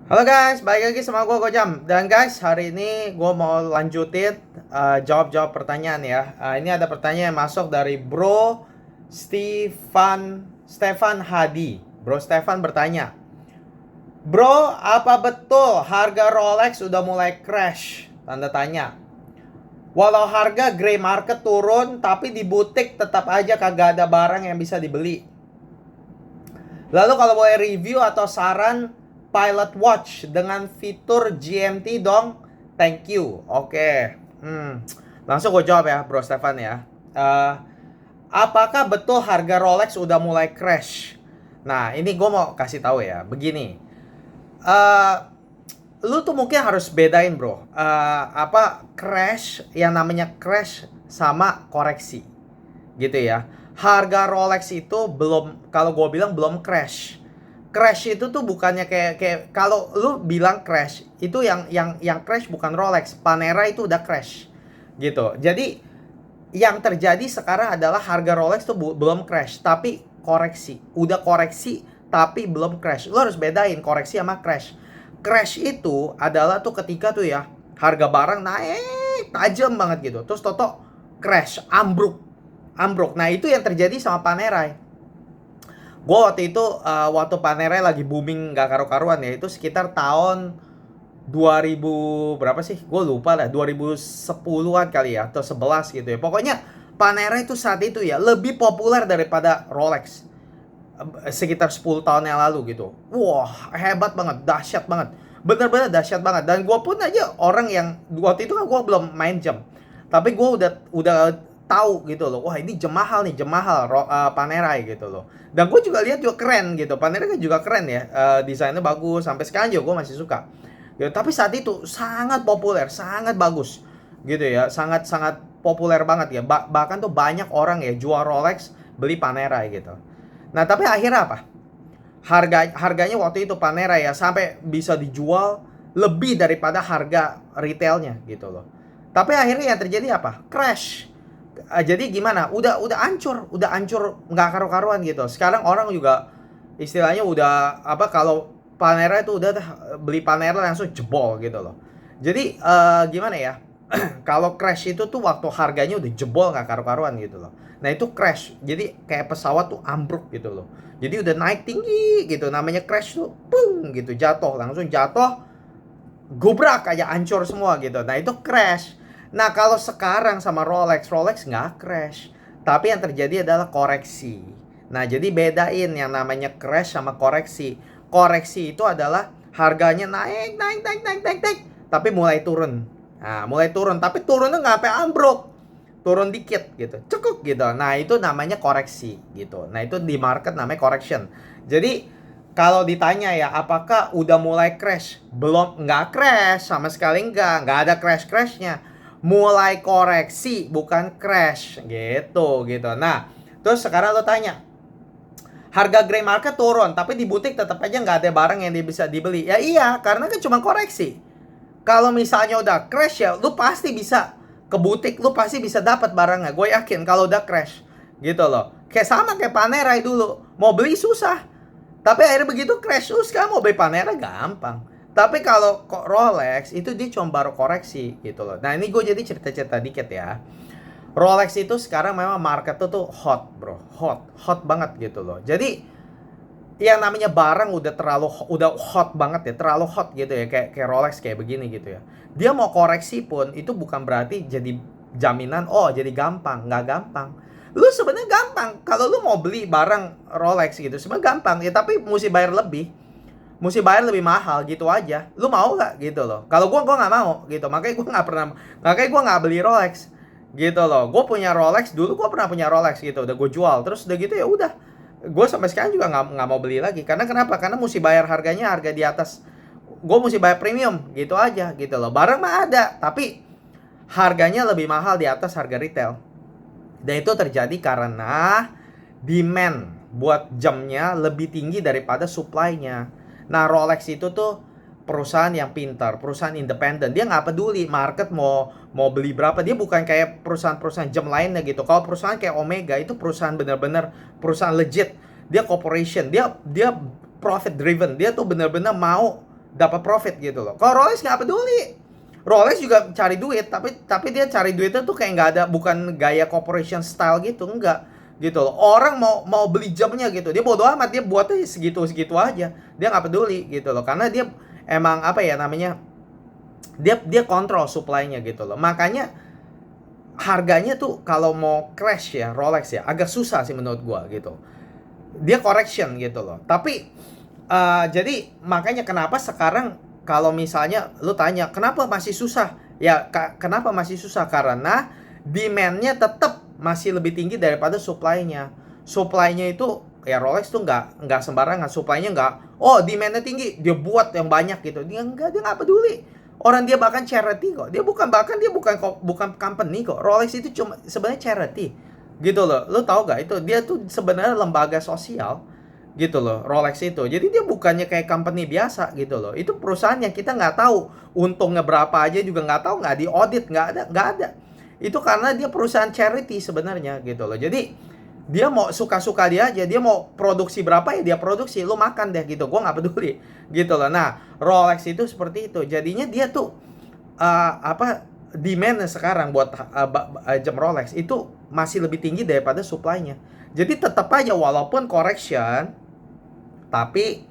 Halo guys, balik lagi sama gue Gojam. Dan guys, hari ini gue mau lanjutin jawab-jawab pertanyaan ya. Ini ada pertanyaan yang masuk dari Bro Stefan Hadi. Bro Stefan bertanya, Bro, apa betul harga Rolex udah mulai crash? Tanda tanya. Walau harga grey market turun, tapi di butik tetap aja kagak ada barang yang bisa dibeli. Lalu kalau boleh review atau saran Pilot Watch dengan fitur GMT dong, thank you. Oke. Langsung gue jawab ya Bro Stefan ya. Apakah betul harga Rolex udah mulai crash? Nah ini gue mau kasih tahu ya. Begini, eh lu tuh mungkin harus bedain bro, apa crash, yang namanya crash sama koreksi gitu ya. Harga Rolex itu belum, kalau gue bilang belum crash. Crash itu tuh bukannya kayak kalau lu bilang crash itu yang crash bukan Rolex, Panera itu udah crash gitu. Jadi yang terjadi sekarang adalah harga Rolex tuh belum crash tapi koreksi. Udah koreksi tapi belum crash. Lu harus bedain koreksi sama crash. Crash itu adalah tuh ketika tuh ya harga barang naik tajam banget gitu. Terus toto crash, ambruk. Nah, itu yang terjadi sama Panerai. Gue waktu itu waktu Panerai lagi booming gak karu-karuan ya, itu sekitar tahun 2000 berapa sih? Gue lupa lah, 2010-an kali ya atau 11 gitu ya. Pokoknya Panerai itu saat itu ya lebih populer daripada Rolex. Sekitar 10 tahun yang lalu gitu. Wah, hebat banget, dahsyat banget. Bener-bener dahsyat banget. Dan gue pun aja orang yang waktu itu kan gue belum main jam. Tapi gue udah tahu gitu loh. Wah, ini jam mahal nih, jam mahal Panerai gitu loh. Dan gue juga lihat juga keren gitu. Panerai kan juga keren ya. Desainnya bagus. Sampai sekarang juga gue masih suka. Ya, tapi saat itu sangat populer, sangat bagus gitu ya. Sangat populer banget ya. Bahkan tuh banyak orang ya jual Rolex beli Panerai gitu. Nah, tapi akhirnya apa? Harganya waktu itu Panera ya sampai bisa dijual lebih daripada harga retailnya gitu loh. Tapi akhirnya yang terjadi apa? Crash. Jadi gimana? Udah hancur nggak karu-karuan gitu. Sekarang orang juga istilahnya udah apa, kalau Panera itu udah beli Panera langsung jebol gitu loh. Jadi gimana ya? Kalau crash itu tuh waktu harganya udah jebol nggak karu-karuan gitu loh. Nah itu crash, jadi kayak pesawat tuh ambruk gitu loh. Jadi udah naik tinggi gitu, namanya crash tuh, pung gitu, langsung jatuh, gubrak kayak hancur semua gitu. Nah itu crash. Nah kalau sekarang sama Rolex nggak crash, tapi yang terjadi adalah koreksi. Nah jadi bedain yang namanya crash sama koreksi. Koreksi itu adalah harganya naik, tapi mulai turun. Nah mulai turun, tapi turunnya nggak sampai ambruk, turun dikit gitu, cukup gitu. Nah itu namanya koreksi gitu. Nah itu di market namanya correction. Jadi kalau ditanya ya, apakah udah mulai crash? Belum, nggak crash sama sekali, nggak ada crash-crashnya. Mulai koreksi, bukan crash, gitu. Nah, terus sekarang lo tanya, harga grey market turun, tapi di butik tetap aja nggak ada barang yang bisa dibeli. Ya iya, karena kan cuma koreksi. Kalau misalnya udah crash ya, lu pasti bisa ke butik, lu pasti bisa dapat barangnya. Gue yakin kalau udah crash, gitu loh. Kayak sama kayak Panerai dulu, mau beli susah. Tapi akhirnya begitu crash, sekarang mau beli Panera gampang. Tapi kalau kok Rolex itu dia cuma baru koreksi gitu loh. Nah ini gue jadi cerita-cerita dikit ya. Rolex itu sekarang memang market tuh hot bro, hot banget gitu loh. Jadi yang namanya barang udah hot banget ya, terlalu hot gitu ya, kayak Rolex kayak begini gitu ya. Dia mau koreksi pun itu bukan berarti jadi jaminan jadi gampang, nggak gampang. Lu sebenarnya gampang kalau lu mau beli barang Rolex gitu, sebenarnya gampang ya, tapi mesti bayar lebih mahal gitu aja. Lu mau nggak gitu loh? Kalau gua nggak mau gitu, makanya gua nggak beli Rolex gitu loh. Gue punya Rolex dulu, gue pernah punya Rolex gitu, udah gue jual, terus udah gitu ya udah, gue sampai sekarang juga nggak mau beli lagi. Karena kenapa? Karena mesti bayar harga di atas, gue mesti bayar premium gitu aja gitu loh. Barang mah ada, tapi harganya lebih mahal di atas harga retail. Dan itu terjadi karena demand buat jamnya lebih tinggi daripada supply-nya. Nah Rolex itu tuh perusahaan yang pintar, perusahaan independen. Dia nggak peduli market mau beli berapa. Dia bukan kayak perusahaan-perusahaan jam lainnya gitu. Kalau perusahaan kayak Omega itu perusahaan benar-benar perusahaan legit. Dia corporation, dia profit driven. Dia tuh benar-benar mau dapat profit gitu loh. Kalau Rolex nggak peduli. Rolex juga cari duit, tapi dia cari duitnya tuh kayak nggak ada, bukan gaya corporation style gitu, enggak gitu loh. Orang mau beli jamnya gitu, dia bodo amat, dia buatnya segitu aja, dia nggak peduli gitu loh, karena dia emang apa ya namanya, dia kontrol supply-nya gitu loh. Makanya harganya tuh kalau mau crash ya Rolex ya agak susah sih menurut gua gitu. Dia correction gitu loh. Tapi jadi makanya kenapa sekarang kalau misalnya lu tanya kenapa masih susah? Ya kenapa masih susah? Karena demand-nya tetap masih lebih tinggi daripada supply-nya. Supply-nya itu ya Rolex tuh nggak sembarangan, supply-nya nggak, oh demand-nya tinggi, dia buat yang banyak gitu. Dia nggak peduli. Orang dia bahkan charity kok. Dia bukan company kok. Rolex itu cuma sebenarnya charity. Gitu loh. Lu tahu gak itu dia tuh sebenarnya lembaga sosial gitu loh, Rolex itu. Jadi dia bukannya kayak company biasa gitu loh. Itu perusahaan yang kita nggak tahu untungnya berapa aja juga nggak tahu, nggak diaudit, nggak ada. Itu karena dia perusahaan charity sebenarnya gitu loh. Jadi dia mau suka-suka dia aja, dia mau produksi berapa ya dia produksi, lu makan deh gitu, gue nggak peduli gitu loh. Nah Rolex itu seperti itu, jadinya dia tuh demand sekarang buat jam Rolex itu masih lebih tinggi daripada supply-nya. Jadi tetap aja walaupun correction, tapi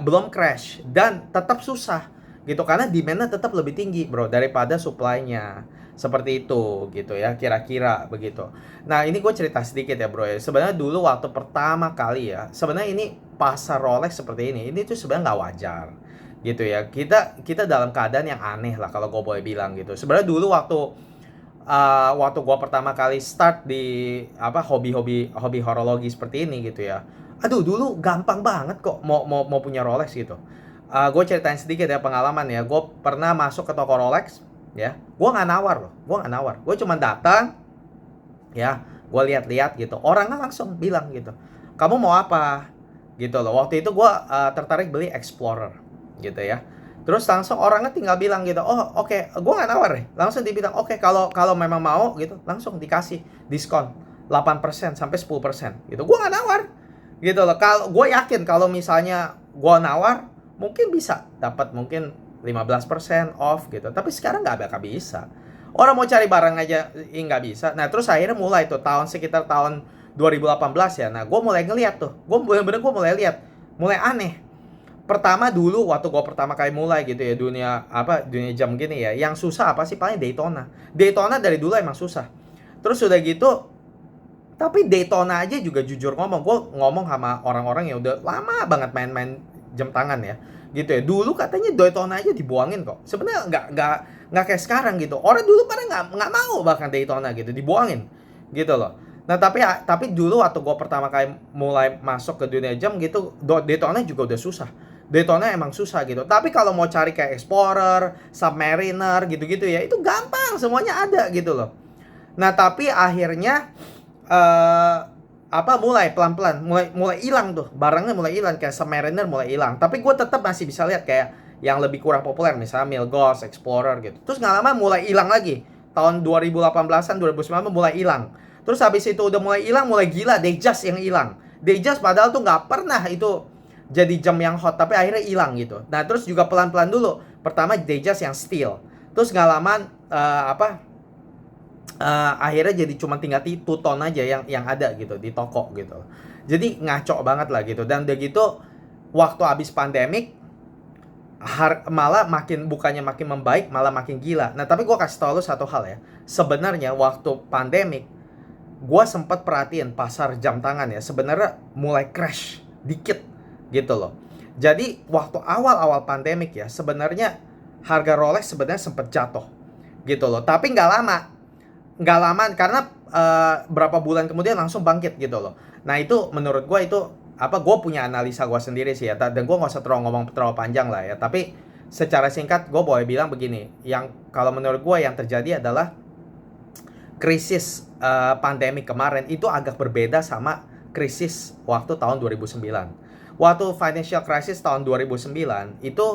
belum crash dan tetap susah gitu karena demand-nya tetap lebih tinggi bro daripada supply-nya, seperti itu gitu ya, kira-kira begitu. Nah ini gue cerita sedikit ya bro ya, sebenarnya dulu waktu pertama kali ya, sebenarnya ini pasar Rolex seperti ini tuh sebenarnya nggak wajar gitu ya, kita dalam keadaan yang aneh lah kalau gue boleh bilang gitu. Sebenarnya dulu waktu gua pertama kali start di hobi horologi seperti ini gitu ya. Aduh, dulu gampang banget kok mau punya Rolex gitu. Gue ceritain sedikit ya pengalaman ya. Gue pernah masuk ke toko Rolex ya. Gue nggak nawar loh. Gue cuma datang ya. Gue lihat-lihat gitu. Orangnya langsung bilang gitu. Kamu mau apa? Gitu loh. Waktu itu gue tertarik beli Explorer gitu ya. Terus langsung orangnya tinggal bilang gitu, oh oke, gue nggak nawar deh, langsung dibilang oke, kalau memang mau gitu, langsung dikasih diskon 8% sampai 10% gitu. Gue nggak nawar gitu loh. Kalau gue yakin kalau misalnya gue nawar, mungkin bisa dapat mungkin 15% off gitu. Tapi sekarang nggak bakal bisa. Orang mau cari barang aja nggak bisa. Nah terus akhirnya mulai tuh sekitar tahun 2018 ya. Nah gue mulai ngeliat tuh, gue mulai lihat, mulai aneh. Pertama dulu waktu gue pertama kali mulai gitu ya dunia jam gini ya, yang susah apa sih, paling Daytona dari dulu emang susah. Terus udah gitu, tapi Daytona aja juga jujur gue ngomong sama orang-orang yang udah lama banget main-main jam tangan ya gitu ya, dulu katanya Daytona aja dibuangin kok. Sebenarnya nggak kayak sekarang gitu, orang dulu pada nggak mau bahkan Daytona gitu dibuangin gitu loh. Nah tapi dulu waktu gue pertama kali mulai masuk ke dunia jam gitu, Daytona juga udah susah. Daytona emang susah gitu. Tapi kalau mau cari kayak Explorer, Submariner gitu-gitu ya, itu gampang, semuanya ada gitu loh. Nah, tapi akhirnya mulai pelan-pelan mulai hilang tuh. Barangnya mulai hilang, kayak Submariner mulai hilang. Tapi gue tetap masih bisa lihat kayak yang lebih kurang populer misalnya Milgauss, Explorer gitu. Terus nggak lama mulai hilang lagi. Tahun 2018-an, 2019 mulai hilang. Terus habis itu udah mulai hilang, mulai gila Datejust yang hilang. Datejust padahal tuh nggak pernah itu jadi jam yang hot, tapi akhirnya hilang gitu. Nah terus juga pelan-pelan dulu. Pertama Datejust yang steel, terus nggak lama akhirnya jadi cuma tinggal two-tone aja yang ada gitu di toko gitu. Jadi ngaco banget lah gitu. Dan udah gitu waktu habis pandemik malah bukannya makin membaik, malah makin gila. Nah tapi gue kasih tau lu satu hal ya, sebenarnya waktu pandemik gue sempat perhatiin pasar jam tangan ya, sebenarnya mulai crash dikit gitu loh. Jadi waktu awal-awal pandemik ya, sebenarnya harga Rolex sebenarnya sempat jatuh gitu loh. Tapi nggak lama karena berapa bulan kemudian langsung bangkit gitu loh. Nah itu menurut gue itu gue punya analisa gue sendiri sih ya, dan gue nggak usah ngomong terlalu panjang lah ya. Tapi secara singkat gue boleh bilang begini, yang kalau menurut gue yang terjadi adalah krisis pandemi kemarin itu agak berbeda sama krisis waktu tahun 2009. Waktu financial crisis tahun 2009 itu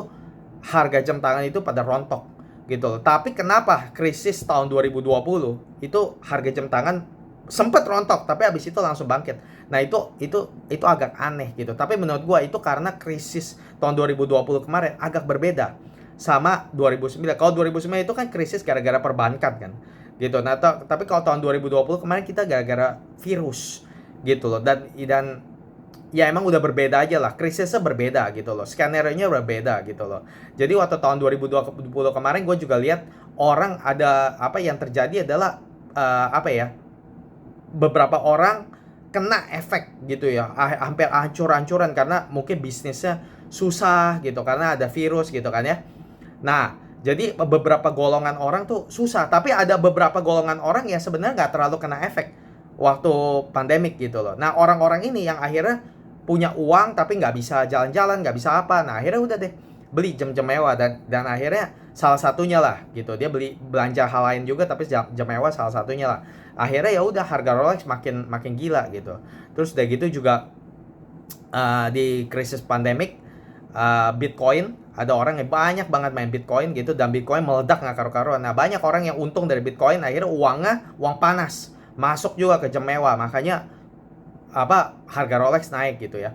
harga jam tangan itu pada rontok gitu loh. Tapi kenapa krisis tahun 2020 itu harga jam tangan sempet rontok tapi habis itu langsung bangkit. Nah, itu agak aneh gitu. Tapi menurut gua itu karena krisis tahun 2020 kemarin agak berbeda sama 2009. Kalau 2009 itu kan krisis gara-gara perbankan kan. Gitu. Nah, tapi kalau tahun 2020 kemarin kita gara-gara virus gitu loh. Dan ya emang udah berbeda aja lah, krisisnya berbeda gitu loh, skenario-nya berbeda gitu loh. Jadi waktu tahun 2020 kemarin gue juga lihat orang ada apa yang terjadi adalah apa ya, beberapa orang kena efek gitu ya, hampir hancur-hancuran karena mungkin bisnisnya susah gitu karena ada virus gitu kan ya. Nah, jadi beberapa golongan orang tuh susah, tapi ada beberapa golongan orang yang sebenarnya nggak terlalu kena efek waktu pandemik gitu loh. Nah, orang-orang ini yang akhirnya punya uang tapi nggak bisa jalan-jalan, nggak bisa apa. Nah, akhirnya udah deh beli jam-jam mewah dan akhirnya salah satunya lah gitu. Dia beli belanja hal lain juga tapi jam mewah salah satunya lah. Akhirnya ya udah harga Rolex makin gila gitu. Terus udah gitu juga di krisis pandemik Bitcoin, ada orang yang banyak banget main Bitcoin gitu dan Bitcoin meledak nggak karu-karuan. Nah, banyak orang yang untung dari Bitcoin, akhirnya uang panas masuk juga ke jam mewah, makanya harga Rolex naik gitu ya.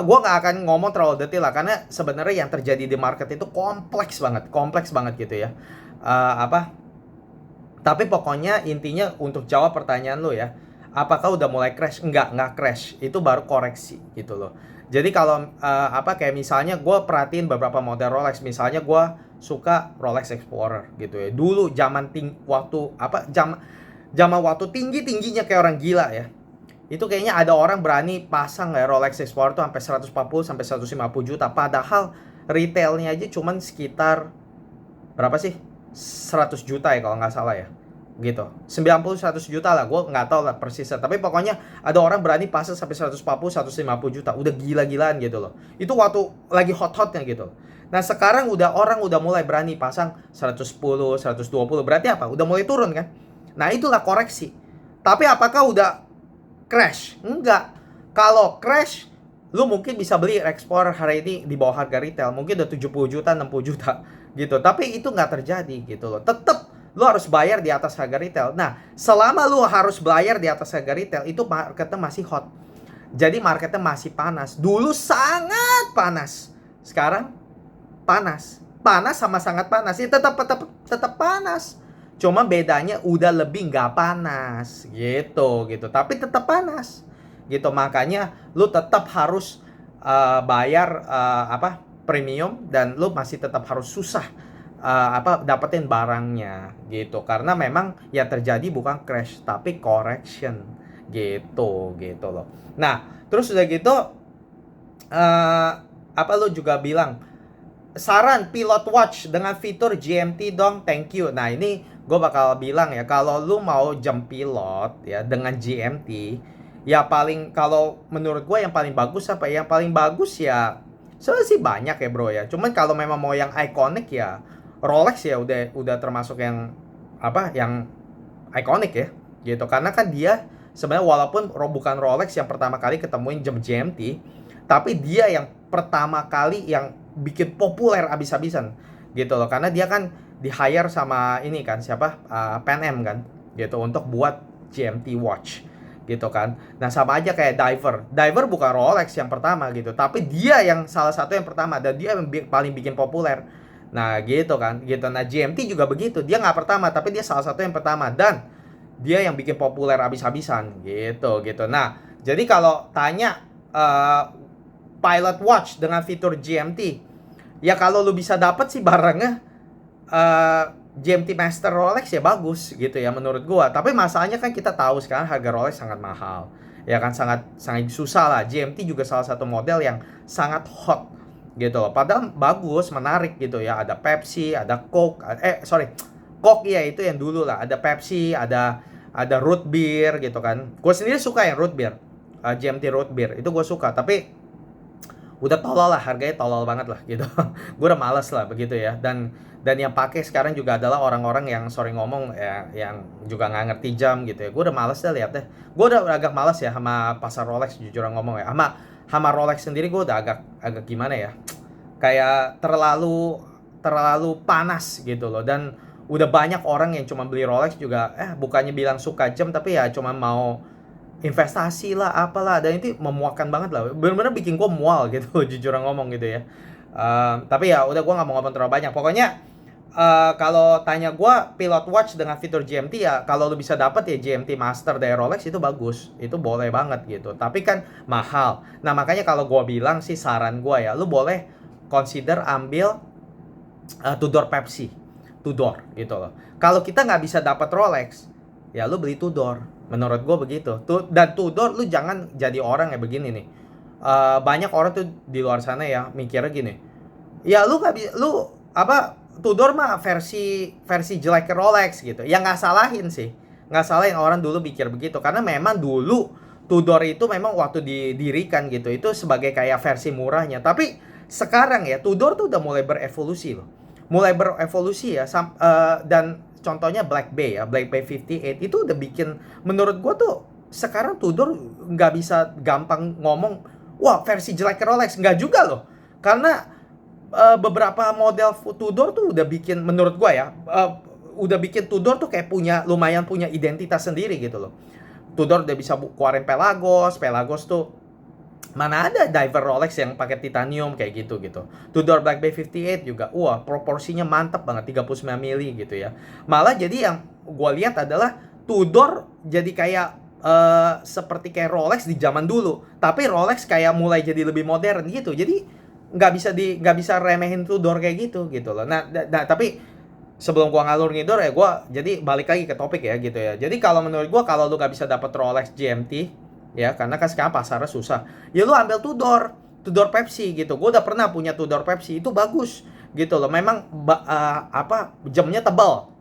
Gua nggak akan ngomong terlalu detail lah karena sebenarnya yang terjadi di market itu kompleks banget gitu ya. Tapi pokoknya intinya untuk jawab pertanyaan lo ya, apakah udah mulai crash? Enggak crash. Itu baru koreksi gitu loh. Jadi kalau kayak misalnya gue perhatiin beberapa model Rolex, misalnya gue suka Rolex Explorer gitu ya. Dulu zaman waktu tingginya kayak orang gila ya. Itu kayaknya ada orang berani pasang ya Rolex Explorer tuh sampai 140 sampai 150 juta, padahal retailnya aja cuman sekitar berapa sih? 100 juta ya kalau nggak salah ya. Gitu. 90-100 juta lah, gue nggak tahu lah persisnya. Tapi pokoknya ada orang berani pasang sampai 140-150 juta. Udah gila-gilaan gitu loh. Itu waktu lagi hot-hotnya gitu. Nah, sekarang orang udah mulai berani pasang 110, 120. Berarti apa? Udah mulai turun kan? Nah, itulah koreksi. Tapi apakah udah crash? Enggak. Kalau crash, lu mungkin bisa beli Explorer hari ini di bawah harga retail. Mungkin udah 70 juta, 60 juta gitu. Tapi itu nggak terjadi gitu loh. Tetap lu harus bayar di atas harga retail. Nah, selama lu harus bayar di atas harga retail, itu marketnya masih hot. Jadi marketnya masih panas. Dulu sangat panas. Sekarang panas. Panas sama sangat panas. Ya tetap panas. Cuma bedanya udah lebih nggak panas gitu. Tapi tetap panas gitu. Makanya lu tetap harus bayar premium dan lu masih tetap harus susah dapetin barangnya gitu. Karena memang yang terjadi bukan crash tapi correction gitu loh. Nah, terus udah gitu lu juga bilang saran pilot watch dengan fitur GMT dong, thank you. Nah, ini gue bakal bilang ya, kalau lu mau jam pilot ya dengan GMT, ya kalau menurut gue yang paling bagus yang paling bagus ya sebenarnya sih banyak ya bro ya. Cuman kalau memang mau yang iconic ya Rolex ya udah termasuk yang yang iconic ya gitu. Karena kan dia sebenarnya walaupun bukan Rolex yang pertama kali ketemuin jam GMT, tapi dia yang pertama kali yang bikin populer abis-abisan gitu loh. Karena dia kan di-hire sama ini kan Pan Am kan gitu untuk buat GMT watch gitu kan. Nah, sama aja kayak Diver bukan Rolex yang pertama gitu, tapi dia yang salah satu yang pertama dan dia yang paling bikin populer. Nah, gitu kan gitu. Nah, GMT juga begitu, dia nggak pertama tapi dia salah satu yang pertama dan dia yang bikin populer abis-abisan gitu. Nah, jadi kalau tanya pilot watch dengan fitur GMT, ya kalau lu bisa dapat sih barangnya GMT Master Rolex ya bagus gitu ya menurut gua. Tapi masalahnya kan kita tahu sekarang harga Rolex sangat mahal. Ya kan sangat susah lah. GMT juga salah satu model yang sangat hot gitu loh. Padahal bagus, menarik gitu ya. Ada Pepsi, ada Coke. Coke ya itu yang dulu lah. Ada Pepsi, ada root beer gitu kan. Gue sendiri suka yang root beer. GMT root beer. Itu gue suka, tapi udah tolol lah, harganya tolol banget lah gitu. Gue udah males lah begitu ya. Dan yang pakai sekarang juga adalah orang-orang yang sorry ngomong ya, yang juga nggak ngerti jam gitu ya. Gue udah males deh lihat deh. Gue udah agak males ya sama pasar Rolex, jujur ngomong ya. Sama Rolex sendiri gue udah agak gimana ya, kayak terlalu panas gitu loh. Dan udah banyak orang yang cuma beli Rolex juga bukannya bilang suka jam, tapi ya cuma mau investasi lah apalah, dan itu memuakkan banget lah, bener-bener bikin gue mual gitu jujur ngomong gitu ya. Tapi ya udah, gue nggak mau ngomong terlalu banyak. Pokoknya kalau tanya gue, pilot watch dengan fitur GMT ya, kalau lu bisa dapet ya GMT Master dari Rolex itu bagus, itu boleh banget gitu. Tapi kan mahal. Nah makanya kalau gue bilang sih, saran gue ya, lu boleh consider ambil Tudor Pepsi, Tudor gitu loh. Kalau kita nggak bisa dapat Rolex, ya lu beli Tudor. Menurut gue begitu. Dan Tudor, lu jangan jadi orang yang begini nih. Banyak orang tuh di luar sana ya mikirnya gini. Ya lu nggak bisa, lu apa, Tudor mah versi jelek ke Rolex gitu. Ya nggak salahin sih. Nggak salahin orang dulu pikir begitu, karena memang dulu Tudor itu memang waktu didirikan gitu, itu sebagai kayak versi murahnya. Tapi sekarang ya Tudor tuh udah mulai berevolusi loh. Mulai berevolusi ya, dan contohnya Black Bay ya, Black Bay 58 itu udah bikin, menurut gua tuh sekarang Tudor nggak bisa gampang ngomong, wah versi jelek Rolex, nggak juga loh. Karena beberapa model Tudor tuh udah bikin, menurut gua ya, udah bikin Tudor tuh kayak lumayan punya identitas sendiri gitu loh. Tudor udah bisa keluarin Pelagos tuh, mana ada diver Rolex yang pakai titanium kayak gitu. Tudor Black Bay 58 juga, wah proporsinya mantap banget, 39 mili gitu ya. Malah jadi yang gue lihat adalah Tudor jadi kayak seperti kayak Rolex di zaman dulu, tapi Rolex kayak mulai jadi lebih modern gitu. Jadi nggak bisa remehin Tudor kayak gitu loh. Nah, tapi sebelum gua ngalur ngidur ya, gua jadi balik lagi ke topik ya gitu ya. Jadi kalau menurut gua, kalau lu nggak bisa dapat Rolex GMT ya, karena kan sekarang pasarnya susah, ya lu ambil Tudor Pepsi gitu. Gue udah pernah punya Tudor Pepsi, itu bagus gitu loh. Memang jamnya tebal,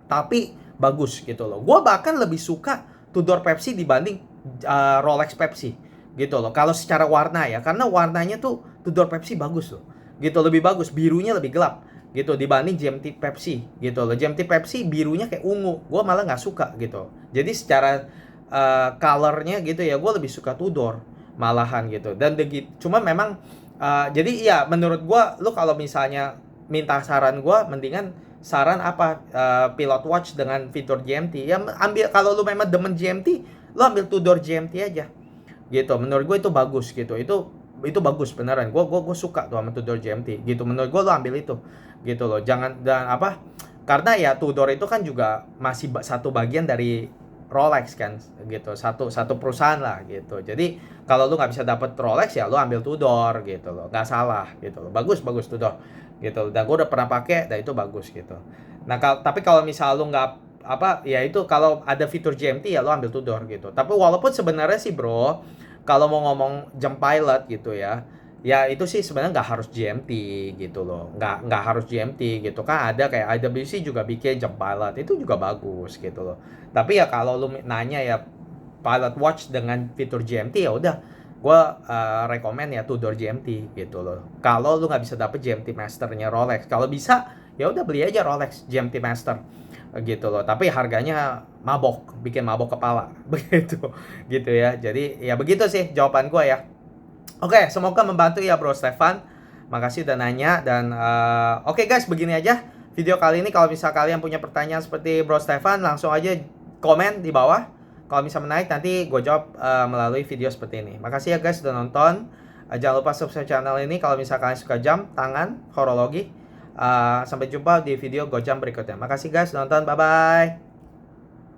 tapi bagus gitu loh. Gue bahkan lebih suka Tudor Pepsi dibanding Rolex Pepsi gitu loh. Kalau secara warna ya, karena warnanya tuh Tudor Pepsi bagus loh, gitu, lebih bagus, birunya lebih gelap gitu dibanding GMT Pepsi gitu loh. GMT Pepsi birunya kayak ungu, gue malah nggak suka gitu. Jadi secara colornya gitu ya, gue lebih suka Tudor malahan gitu. Dan cuma memang jadi ya menurut gue, lu kalau misalnya minta saran gue, mendingan saran apa, pilot watch dengan fitur GMT ya, ambil. Kalau lu memang demen GMT, lu ambil Tudor GMT aja gitu. Menurut gue itu bagus gitu, itu bagus beneran. Gue suka tuh sama Tudor GMT gitu. Menurut gue lu ambil itu gitu loh. Jangan, dan apa, karena ya Tudor itu kan juga masih satu bagian dari Rolex kan gitu, satu perusahaan lah gitu. Jadi kalau lu nggak bisa dapet Rolex, ya lu ambil Tudor gitu loh, nggak salah gitu loh. Bagus Tudor gitu. Dan gue udah pernah pakai, dan itu bagus gitu. Nah tapi kalau misal lu nggak apa, ya itu kalau ada fitur GMT ya lu ambil Tudor gitu. Tapi walaupun sebenarnya sih bro, kalau mau ngomong jam pilot gitu ya, ya itu sih sebenarnya nggak harus GMT gitu loh, nggak harus GMT gitu kan. Ada kayak IWC juga bikin jam pilot, itu juga bagus gitu loh. Tapi ya kalau lu nanya ya pilot watch dengan fitur GMT, ya udah gue rekomend ya Tudor GMT gitu loh. Kalau lu nggak bisa dapet GMT Masternya Rolex, kalau bisa ya udah beli aja Rolex GMT Master gitu loh. Tapi harganya bikin mabok kepala begitu gitu ya. Jadi ya begitu sih jawaban gue ya. Oke, semoga membantu ya Bro Stefan. Makasih udah nanya. Dan oke guys, begini aja video kali ini. Kalau misal kalian punya pertanyaan seperti Bro Stefan, langsung aja komen di bawah. Kalau bisa menarik, nanti gue jawab melalui video seperti ini. Makasih ya guys udah nonton. Jangan lupa subscribe channel ini kalau misal kalian suka jam tangan, horologi. Sampai jumpa di video Gojam berikutnya. Makasih guys udah nonton, bye-bye.